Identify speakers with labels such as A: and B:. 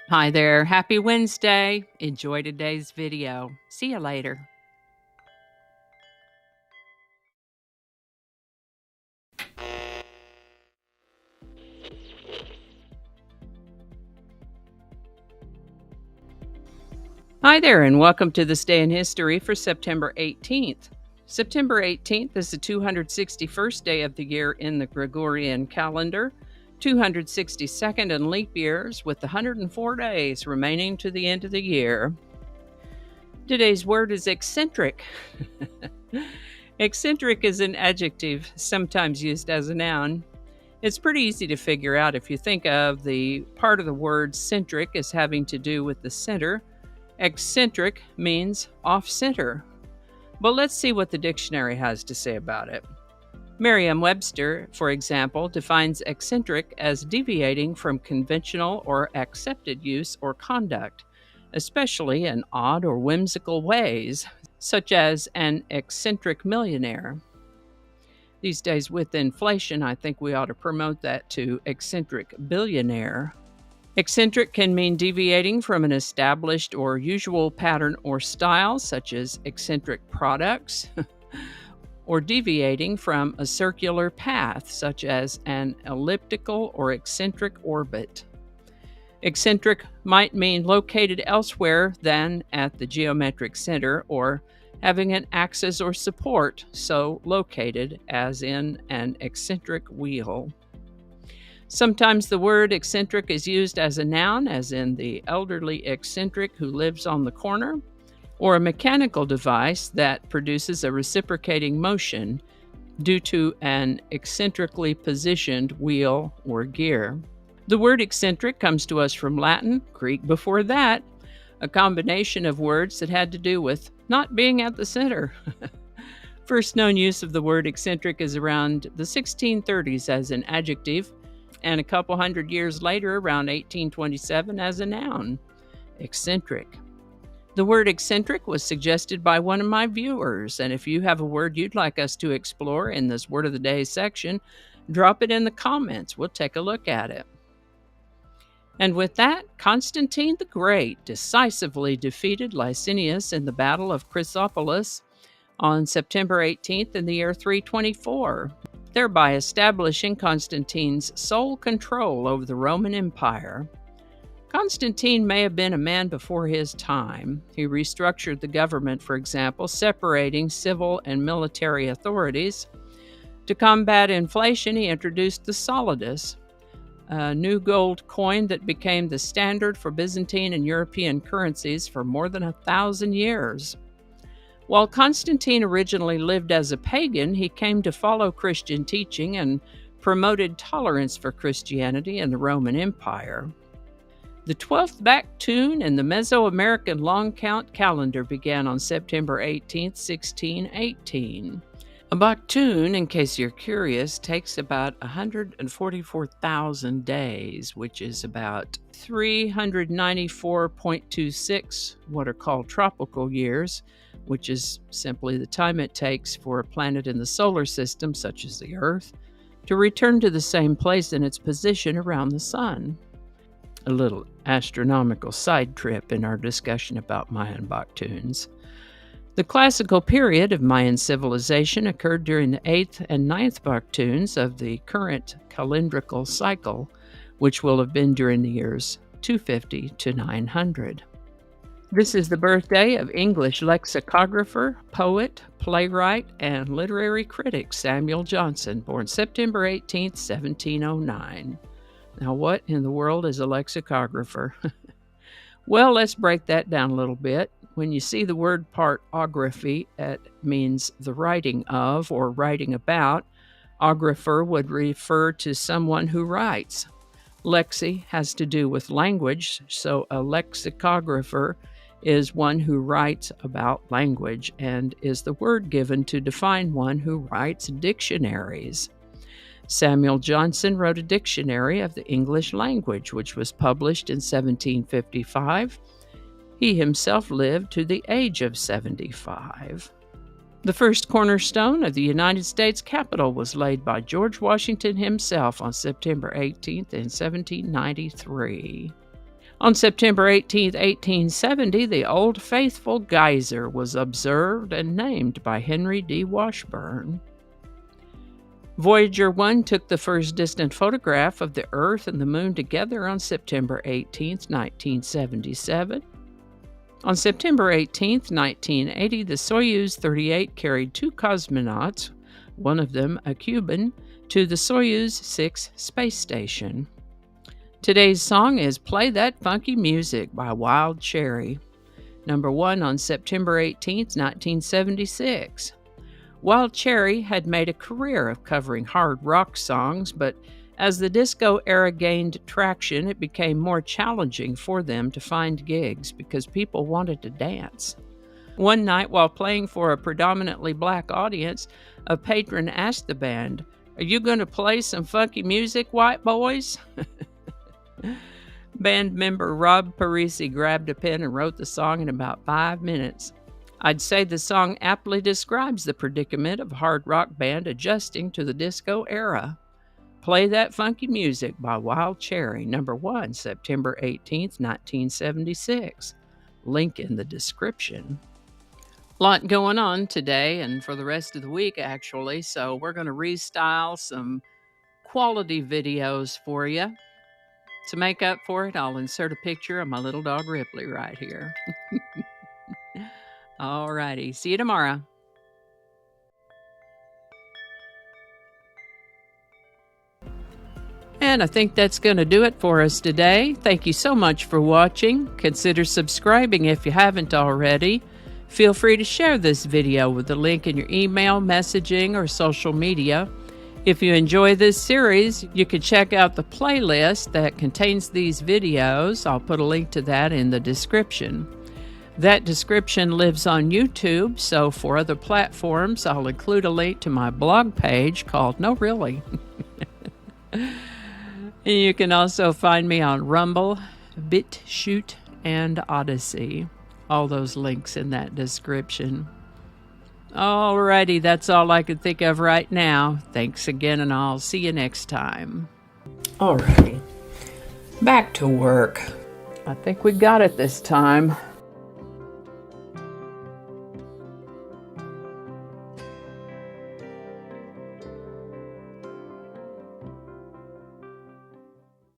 A: Hi there. Happy Wednesday. Enjoy today's video. See you later. Hi there, and welcome to this day in history for September 18th. September 18th is the 261st day of the year in the Gregorian calendar, 262nd in leap years, with 104 days remaining to the end of the year. Today's word is eccentric. Eccentric is an adjective, sometimes used as a noun. It's pretty easy to figure out if you think of the part of the word centric as having to do with the center. Eccentric means off-center. But let's see what the dictionary has to say about it. Merriam-Webster, for example, defines eccentric as deviating from conventional or accepted use or conduct, especially in odd or whimsical ways, such as an eccentric millionaire. These days, with inflation, I think we ought to promote that to eccentric billionaire. Eccentric can mean deviating from an established or usual pattern or style, such as eccentric products, or deviating from a circular path, such as an elliptical or eccentric orbit. Eccentric might mean located elsewhere than at the geometric center, or having an axis or support so located as in an eccentric wheel. Sometimes the word eccentric is used as a noun, as in the elderly eccentric who lives on the corner, or a mechanical device that produces a reciprocating motion due to an eccentrically positioned wheel or gear. The word eccentric comes to us from Latin, Greek before that, a combination of words that had to do with not being at the center. First known use of the word eccentric is around the 1630s as an adjective, and a couple hundred years later, around 1827, as a noun, eccentric. The word eccentric was suggested by one of my viewers, and if you have a word you'd like us to explore in this Word of the Day section, drop it in the comments. We'll take a look at it. And with that, Constantine the Great decisively defeated Licinius in the Battle of Chrysopolis on September 18th in the year 324, thereby establishing Constantine's sole control over the Roman Empire. Constantine may have been a man before his time. He restructured the government, for example, separating civil and military authorities. To combat inflation, he introduced the solidus, a new gold coin that became the standard for Byzantine and European currencies for more than 1,000 years. While Constantine originally lived as a pagan, he came to follow Christian teaching and promoted tolerance for Christianity in the Roman Empire. The 12th back tune in the Mesoamerican long count calendar began on September 18, 1618. A Baktun, in case you're curious, takes about 144,000 days, which is about 394.26 what are called tropical years, which is simply the time it takes for a planet in the solar system, such as the Earth, to return to the same place in its position around the Sun. A little astronomical side trip in our discussion about Mayan Baktuns. The classical period of Mayan civilization occurred during the 8th and 9th Baktuns of the current calendrical cycle, which will have been during the years 250 to 900. This is the birthday of English lexicographer, poet, playwright, and literary critic Samuel Johnson, born September 18, 1709. Now, what in the world is a lexicographer? Well, let's break that down a little bit. When you see the word part ography, it means the writing of or writing about. Ographer would refer to someone who writes. Lexi has to do with language, so a lexicographer is one who writes about language and is the word given to define one who writes dictionaries. Samuel Johnson wrote a dictionary of the English language, which was published in 1755. He himself lived to the age of 75. The first cornerstone of the United States Capitol was laid by George Washington himself on September 18th in 1793. On September 18, 1870, the Old Faithful Geyser was observed and named by Henry D. Washburn. Voyager I took the first distant photograph of the Earth and the Moon together on September 18, 1977. On September 18, 1980, the Soyuz 38 carried 2 cosmonauts, one of them a Cuban, to the Soyuz 6 space station. Today's song is Play That Funky Music by Wild Cherry, number 1 on September 18, 1976. Wild Cherry had made a career of covering hard rock songs, but as the disco era gained traction, it became more challenging for them to find gigs because people wanted to dance. One night, while playing for a predominantly black audience, a patron asked the band, "Are you going to play some funky music, white boys?" Band member Rob Parisi grabbed a pen and wrote the song in about 5 minutes. I'd say the song aptly describes the predicament of a hard rock band adjusting to the disco era. Play That Funky Music by Wild Cherry, number 1, September 18th, 1976. Link in the description. Lot going on today and for the rest of the week, actually, so we're going to restyle some quality videos for you. To make up for it, I'll insert a picture of my little dog Ripley right here. Alrighty, see you tomorrow. And I think that's going to do it for us today. Thank you so much for watching. Consider subscribing if you haven't already. Feel free to share this video with the link in your email, messaging, or social media. If you enjoy this series, you can check out the playlist that contains these videos. I'll put a link to that in the description. That description lives on YouTube, so for other platforms, I'll include a link to my blog page called No Really. You can also find me on Rumble, BitChute, and Odyssey. All those links in that description. Alrighty, that's all I can think of right now. Thanks again, and I'll see you next time. Alrighty, back to work. I think we got it this time.